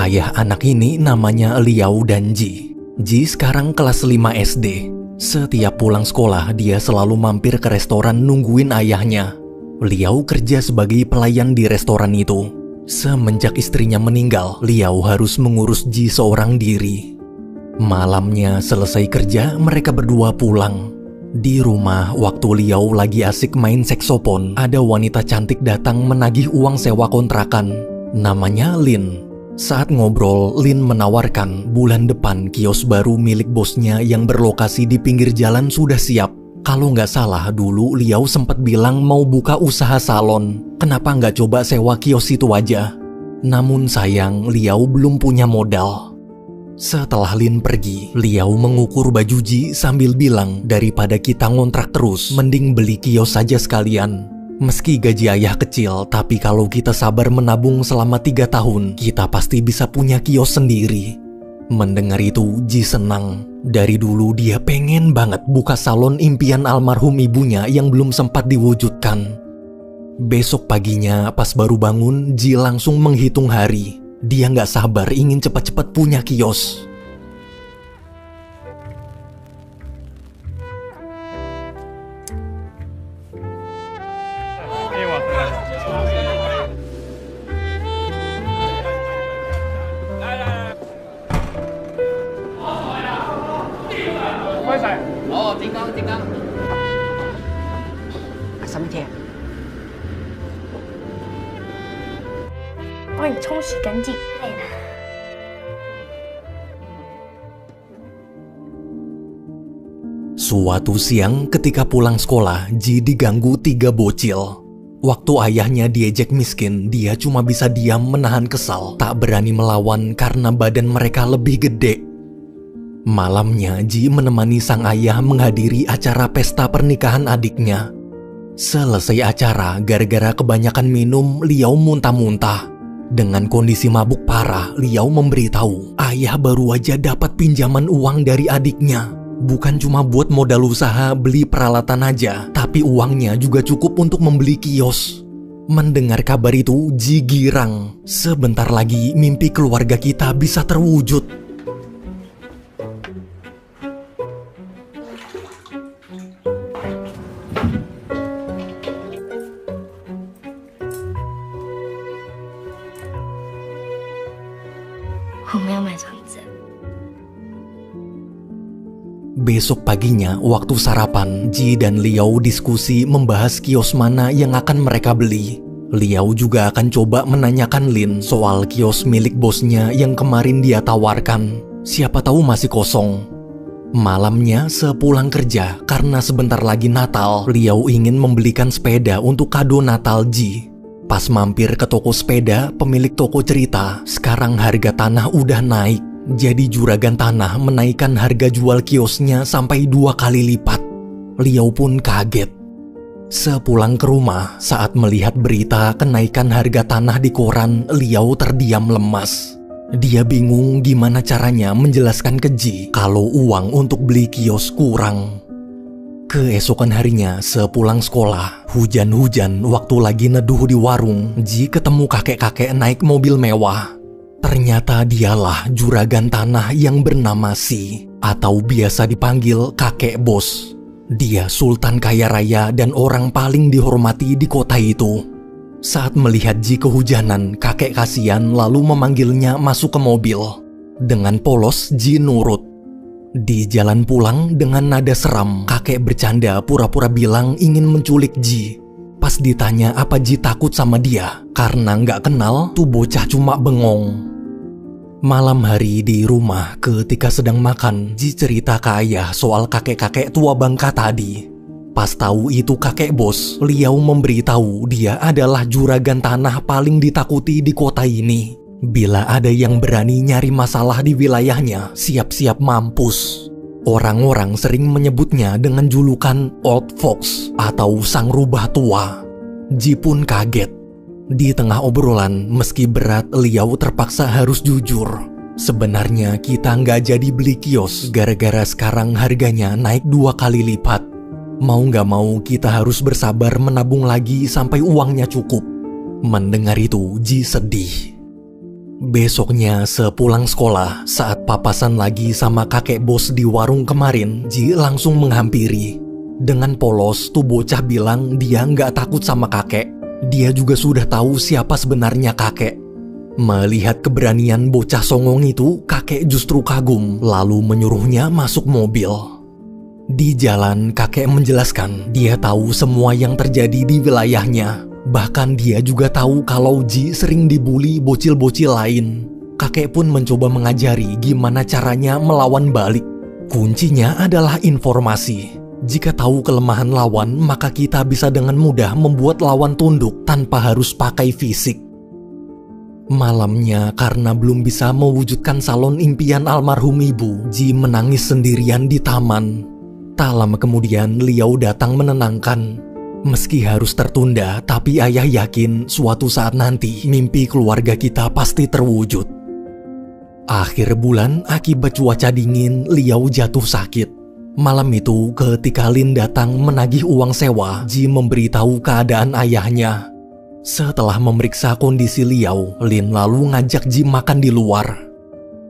Ayah anak ini namanya Liao dan Ji. Ji sekarang kelas 5 SD. Setiap pulang sekolah dia selalu mampir ke restoran nungguin ayahnya. Liao kerja sebagai pelayan di restoran itu. Semenjak istrinya meninggal, Liao harus mengurus Ji seorang diri. Malamnya selesai kerja, mereka berdua pulang. Di rumah, waktu Liao lagi asik main saksofon, ada wanita cantik datang menagih uang sewa kontrakan. Namanya Lin. Saat ngobrol, Lin menawarkan bulan depan kios baru milik bosnya yang berlokasi di pinggir jalan sudah siap. Kalau nggak salah dulu Liao sempat bilang mau buka usaha salon. Kenapa nggak coba sewa kios itu aja? Namun sayang, Liao belum punya modal. Setelah Lin pergi, Liao mengukur baju Ji sambil bilang, daripada kita ngontrak terus, mending beli kios saja sekalian. Meski gaji ayah kecil, tapi kalau kita sabar menabung selama 3 tahun, kita pasti bisa punya kios sendiri. Mendengar itu, Ji senang. Dari dulu dia pengen banget buka salon impian almarhum ibunya yang belum sempat diwujudkan. Besok paginya, pas baru bangun, Ji langsung menghitung hari. Dia nggak sabar ingin cepat-cepat punya kios. Suatu siang ketika pulang sekolah, Ji diganggu 3 bocil. Waktu ayahnya diejek miskin, dia cuma bisa diam menahan kesal, tak berani melawan karena badan mereka lebih gede. Malamnya, Ji menemani sang ayah menghadiri acara pesta pernikahan adiknya. Selesai acara, gara-gara kebanyakan minum, Liao muntah-muntah. Dengan kondisi mabuk parah, Liao memberitahu ayah baru aja dapat pinjaman uang dari adiknya. Bukan cuma buat modal usaha beli peralatan aja, tapi uangnya juga cukup untuk membeli kios. Mendengar kabar itu, Ji girang. Sebentar lagi mimpi keluarga kita bisa terwujud. Besok paginya, waktu sarapan, Ji dan Liao diskusi membahas kios mana yang akan mereka beli. Liao juga akan coba menanyakan Lin soal kios milik bosnya yang kemarin dia tawarkan. Siapa tahu masih kosong. Malamnya, sepulang kerja, karena sebentar lagi Natal, Liao ingin membelikan sepeda untuk kado Natal Ji. Pas mampir ke toko sepeda, pemilik toko cerita, sekarang harga tanah udah naik. Jadi juragan tanah menaikkan harga jual kiosnya sampai 2 kali lipat. Liao pun kaget. Sepulang ke rumah, saat melihat berita kenaikan harga tanah di koran, Liao terdiam lemas. Dia bingung gimana caranya menjelaskan ke Ji kalau uang untuk beli kios kurang. Keesokan harinya, sepulang sekolah, hujan-hujan waktu lagi neduh di warung, Ji ketemu kakek-kakek naik mobil mewah. Ternyata dialah juragan tanah yang bernama Si, atau biasa dipanggil kakek bos. Dia sultan kaya raya dan orang paling dihormati di kota itu. Saat melihat Ji kehujanan, kakek kasihan lalu memanggilnya masuk ke mobil. Dengan polos, Ji nurut. Di jalan pulang dengan nada seram, kakek bercanda pura-pura bilang ingin menculik Ji. Pas ditanya apa Ji takut sama dia, karena nggak kenal, tuh bocah cuma bengong. Malam hari di rumah ketika sedang makan, Ji cerita ke ayah soal kakek-kakek tua bangka tadi. Pas tahu itu kakek bos, Liao memberitahu dia adalah juragan tanah paling ditakuti di kota ini. Bila ada yang berani nyari masalah di wilayahnya, siap-siap mampus. Orang-orang sering menyebutnya dengan julukan Old Fox atau sang rubah tua. Ji pun kaget. Di tengah obrolan, meski berat, Liao terpaksa harus jujur. Sebenarnya kita nggak jadi beli kios gara-gara sekarang harganya naik 2 kali lipat. Mau nggak mau kita harus bersabar menabung lagi sampai uangnya cukup. Mendengar itu, Ji sedih. Besoknya sepulang sekolah, saat papasan lagi sama kakek bos di warung kemarin, Ji langsung menghampiri. Dengan polos tuh bocah bilang dia nggak takut sama kakek. Dia juga sudah tahu siapa sebenarnya kakek. Melihat keberanian bocah songong itu, kakek justru kagum, lalu menyuruhnya masuk mobil. Di jalan, kakek menjelaskan dia tahu semua yang terjadi di wilayahnya. Bahkan dia juga tahu kalau Ji sering dibully bocil-bocil lain. Kakek pun mencoba mengajari gimana caranya melawan balik. Kuncinya adalah informasi. Jika tahu kelemahan lawan, maka kita bisa dengan mudah membuat lawan tunduk tanpa harus pakai fisik. Malamnya, karena belum bisa mewujudkan salon impian almarhum ibu, Ji menangis sendirian di taman. Tak lama kemudian, Liao datang menenangkan. Meski harus tertunda, tapi ayah yakin suatu saat nanti mimpi keluarga kita pasti terwujud. Akhir bulan, akibat cuaca dingin, Liao jatuh sakit. Malam itu, ketika Lin datang menagih uang sewa, Ji memberitahu keadaan ayahnya. Setelah memeriksa kondisi Liao, Lin lalu ngajak Ji makan di luar.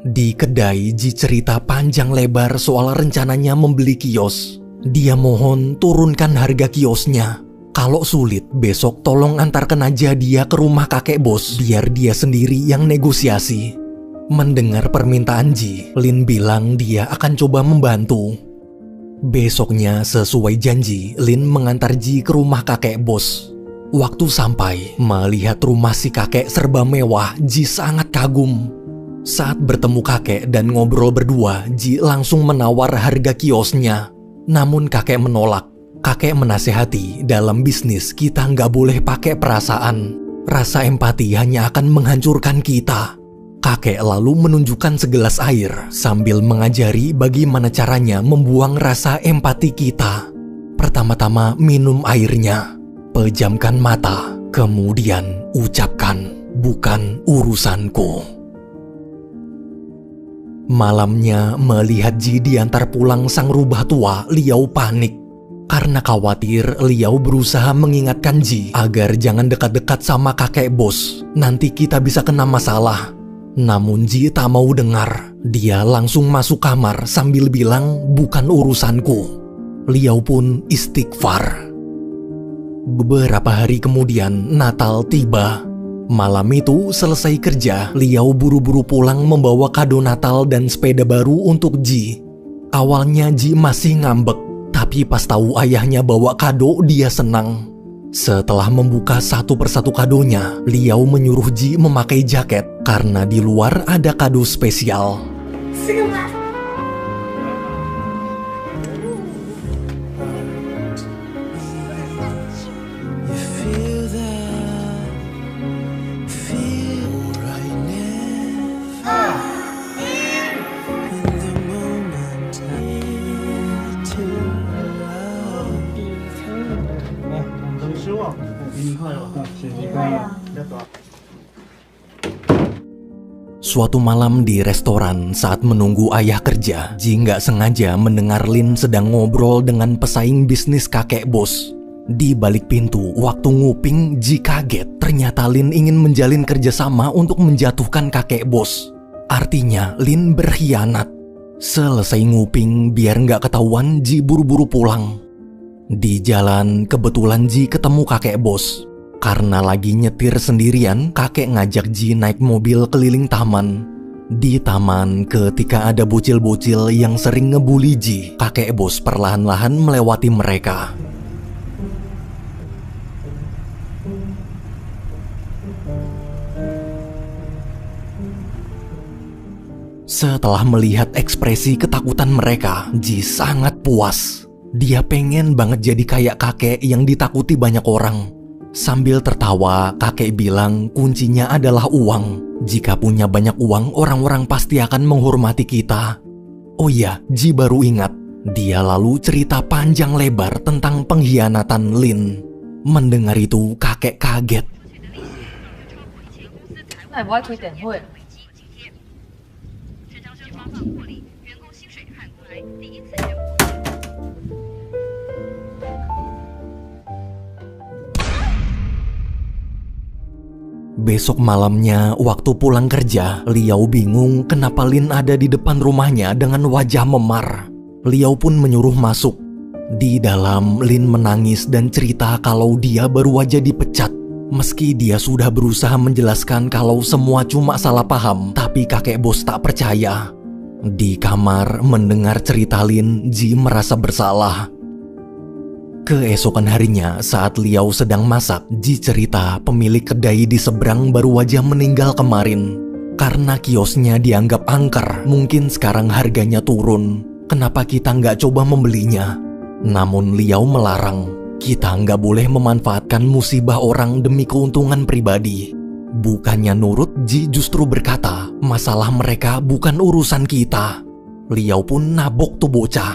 Di kedai, Ji cerita panjang lebar soal rencananya membeli kios. Dia mohon turunkan harga kiosnya. Kalau sulit, besok tolong antarkan aja dia ke rumah kakek bos, biar dia sendiri yang negosiasi. Mendengar permintaan Ji, Lin bilang dia akan coba membantu. Besoknya, sesuai janji, Lin mengantar Ji ke rumah kakek bos. Waktu sampai, melihat rumah si kakek serba mewah, Ji sangat kagum. Saat bertemu kakek dan ngobrol berdua, Ji langsung menawar harga kiosnya. Namun kakek menolak. Kakek menasehati, dalam bisnis kita nggak boleh pakai perasaan. Rasa empati hanya akan menghancurkan kita. Kakek lalu menunjukkan segelas air sambil mengajari bagaimana caranya membuang rasa empati kita. Pertama-tama minum airnya, pejamkan mata, kemudian ucapkan, "Bukan urusanku." Malamnya, melihat Ji diantar pulang sang rubah tua, Liao panik. Karena khawatir, Liao berusaha mengingatkan Ji agar jangan dekat-dekat sama kakek bos. Nanti kita bisa kena masalah. Namun Ji tak mau dengar. Dia langsung masuk kamar sambil bilang, "Bukan urusanku." Liao pun istighfar. Beberapa hari kemudian, Natal tiba. Malam itu selesai kerja, Liao buru-buru pulang membawa kado Natal dan sepeda baru untuk Ji. Awalnya Ji masih ngambek, tapi pas tahu ayahnya bawa kado, dia senang. Setelah membuka satu persatu kadonya, Liao menyuruh Ji memakai jaket karena di luar ada kado spesial. Suatu malam di restoran saat menunggu ayah kerja, Ji nggak sengaja mendengar Lin sedang ngobrol dengan pesaing bisnis kakek bos. Di balik pintu, waktu nguping, Ji kaget. Ternyata Lin ingin menjalin kerjasama untuk menjatuhkan kakek bos. Artinya, Lin berkhianat. Selesai nguping, biar nggak ketahuan, Ji buru-buru pulang. Di jalan, kebetulan Ji ketemu kakek bos. Karena lagi nyetir sendirian, kakek ngajak Ji naik mobil keliling taman. Di taman, ketika ada bocil-bocil yang sering ngebully Ji, kakek bos perlahan-lahan melewati mereka. Setelah melihat ekspresi ketakutan mereka, Ji sangat puas. Dia pengen banget jadi kayak kakek yang ditakuti banyak orang. Sambil tertawa, kakek bilang kuncinya adalah uang. Jika punya banyak uang, orang-orang pasti akan menghormati kita. Oh iya, Ji baru ingat. Dia lalu cerita panjang lebar tentang pengkhianatan Lin. Mendengar itu, kakek kaget. Besok malamnya waktu pulang kerja, Liao bingung kenapa Lin ada di depan rumahnya dengan wajah memar. Liao pun menyuruh masuk. Di dalam, Lin menangis dan cerita kalau dia baru aja dipecat. Meski dia sudah berusaha menjelaskan kalau semua cuma salah paham, tapi kakek bos tak percaya. Di kamar, mendengar cerita Lin, Ji merasa bersalah. Keesokan harinya, saat Liao sedang masak, Ji cerita pemilik kedai di seberang baru aja meninggal kemarin. Karena kiosnya dianggap angker, mungkin sekarang harganya turun. Kenapa kita nggak coba membelinya? Namun Liao melarang. Kita nggak boleh memanfaatkan musibah orang demi keuntungan pribadi. Bukannya nurut, Ji justru berkata, masalah mereka bukan urusan kita. Liao pun nabok tuh bocah.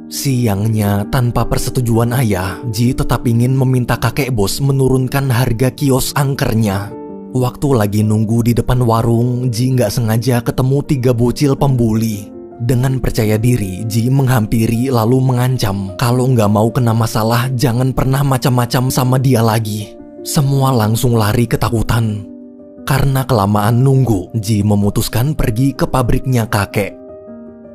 Siangnya, tanpa persetujuan ayah, Ji tetap ingin meminta kakek bos menurunkan harga kios angkernya. Waktu lagi nunggu di depan warung, Ji nggak sengaja ketemu 3 bocil pembuli. Dengan percaya diri, Ji menghampiri lalu mengancam kalau nggak mau kena masalah jangan pernah macam-macam sama dia lagi. Semua langsung lari ketakutan. Karena kelamaan nunggu, Ji memutuskan pergi ke pabriknya kakek.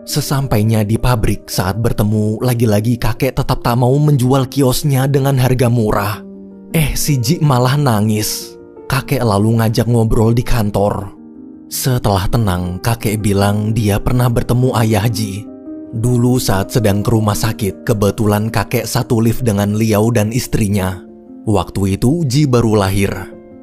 Sesampainya di pabrik, saat bertemu, lagi-lagi kakek tetap tak mau menjual kiosnya dengan harga murah. Si Ji malah nangis. Kakek lalu ngajak ngobrol di kantor. Setelah tenang, kakek bilang dia pernah bertemu ayah Ji. Dulu saat sedang ke rumah sakit, kebetulan kakek satu lift dengan Liao dan istrinya. Waktu itu Ji baru lahir.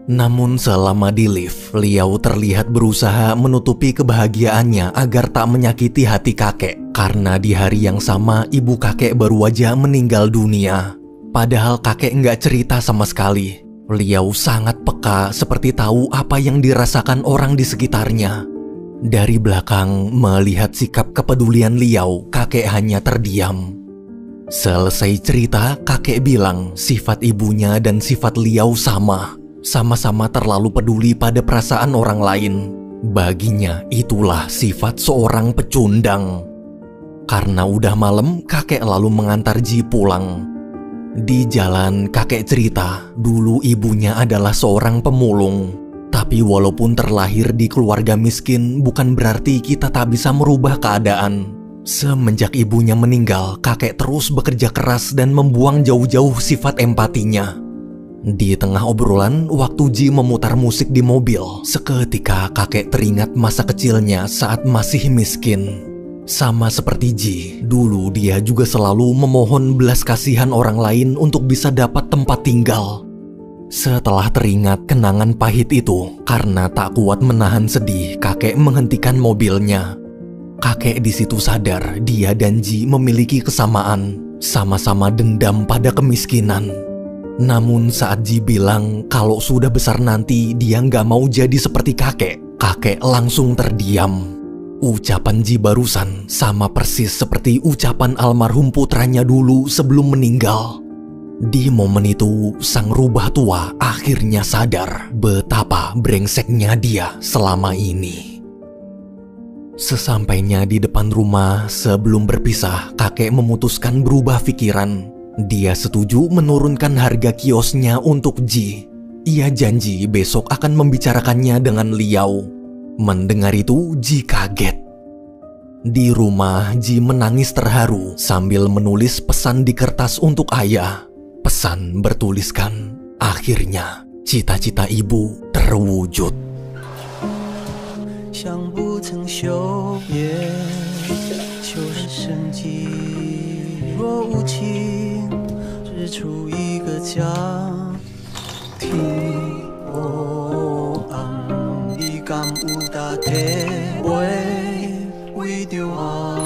Namun selama di lift, Liao terlihat berusaha menutupi kebahagiaannya agar tak menyakiti hati kakek. Karena di hari yang sama, ibu kakek baru aja meninggal dunia. Padahal kakek nggak cerita sama sekali. Liao sangat peka, seperti tahu apa yang dirasakan orang di sekitarnya. Dari belakang, melihat sikap kepedulian Liao, kakek hanya terdiam. Selesai cerita, kakek bilang sifat ibunya dan sifat Liao sama. Sama-sama terlalu peduli pada perasaan orang lain. Baginya itulah sifat seorang pecundang. Karena udah malam, kakek lalu mengantar Ji pulang. Di jalan, kakek cerita dulu ibunya adalah seorang pemulung. Tapi walaupun terlahir di keluarga miskin, bukan berarti kita tak bisa merubah keadaan. Semenjak ibunya meninggal, kakek terus bekerja keras dan membuang jauh-jauh sifat empatinya. Di tengah obrolan, waktu Ji memutar musik di mobil, seketika kakek teringat masa kecilnya saat masih miskin. Sama seperti Ji, dulu dia juga selalu memohon belas kasihan orang lain untuk bisa dapat tempat tinggal. Setelah teringat kenangan pahit itu, karena tak kuat menahan sedih, kakek menghentikan mobilnya. Kakek di situ sadar dia dan Ji memiliki kesamaan, sama-sama dendam pada kemiskinan. Namun saat Ji bilang kalau sudah besar nanti dia nggak mau jadi seperti kakek, kakek langsung terdiam. Ucapan Ji barusan sama persis seperti ucapan almarhum putranya dulu sebelum meninggal. Di momen itu, sang rubah tua akhirnya sadar betapa brengseknya dia selama ini. Sesampainya di depan rumah, sebelum berpisah, kakek memutuskan berubah pikiran. Dia setuju menurunkan harga kiosnya untuk Ji. Ia janji besok akan membicarakannya dengan Liao. Mendengar itu, Ji kaget. Di rumah, Ji menangis terharu sambil menulis pesan di kertas untuk ayah. Pesan bertuliskan, akhirnya cita-cita ibu terwujud. 想不曾修也求是生机，若无情只出一个家庭。哦，暗里感有大体为着我。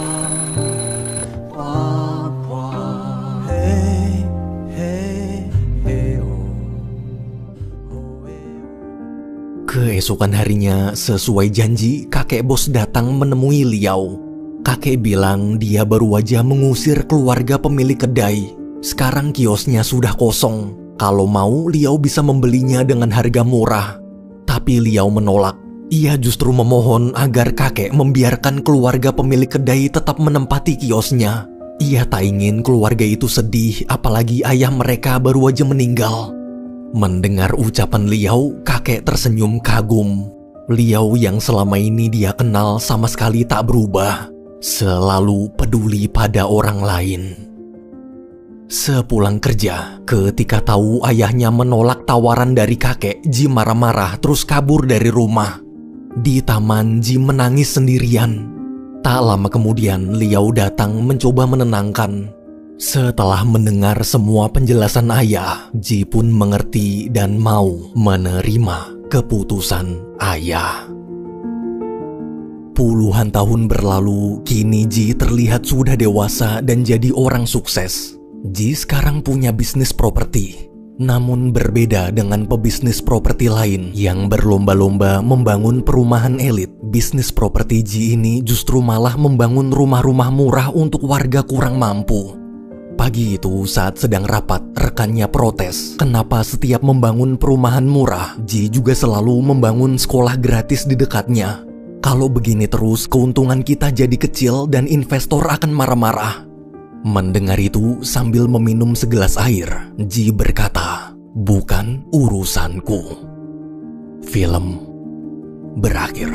Keesokan harinya, sesuai janji, kakek bos datang menemui Liao. Kakek bilang dia baru aja mengusir keluarga pemilik kedai. Sekarang kiosnya sudah kosong. Kalau mau, Liao bisa membelinya dengan harga murah. Tapi Liao menolak. Ia justru memohon agar kakek membiarkan keluarga pemilik kedai tetap menempati kiosnya. Ia tak ingin keluarga itu sedih, apalagi ayah mereka baru aja meninggal. Mendengar ucapan Liao, kakek tersenyum kagum. Liao yang selama ini dia kenal sama sekali tak berubah, selalu peduli pada orang lain. Sepulang kerja, ketika tahu ayahnya menolak tawaran dari kakek, Ji marah-marah terus kabur dari rumah. Di taman, Ji menangis sendirian. Tak lama kemudian, Liao datang mencoba menenangkan. Setelah mendengar semua penjelasan ayah, Ji pun mengerti dan mau menerima keputusan ayah. Puluhan tahun berlalu, kini Ji terlihat sudah dewasa dan jadi orang sukses. Ji sekarang punya bisnis properti. Namun berbeda dengan pebisnis properti lain yang berlomba-lomba membangun perumahan elit, bisnis properti Ji ini justru malah membangun rumah-rumah murah untuk warga kurang mampu. Pagi itu saat sedang rapat, rekannya protes kenapa setiap membangun perumahan murah, Ji juga selalu membangun sekolah gratis di dekatnya. Kalau begini terus, keuntungan kita jadi kecil dan investor akan marah-marah. Mendengar itu, sambil meminum segelas air, Ji berkata, "Bukan urusanku." Film berakhir.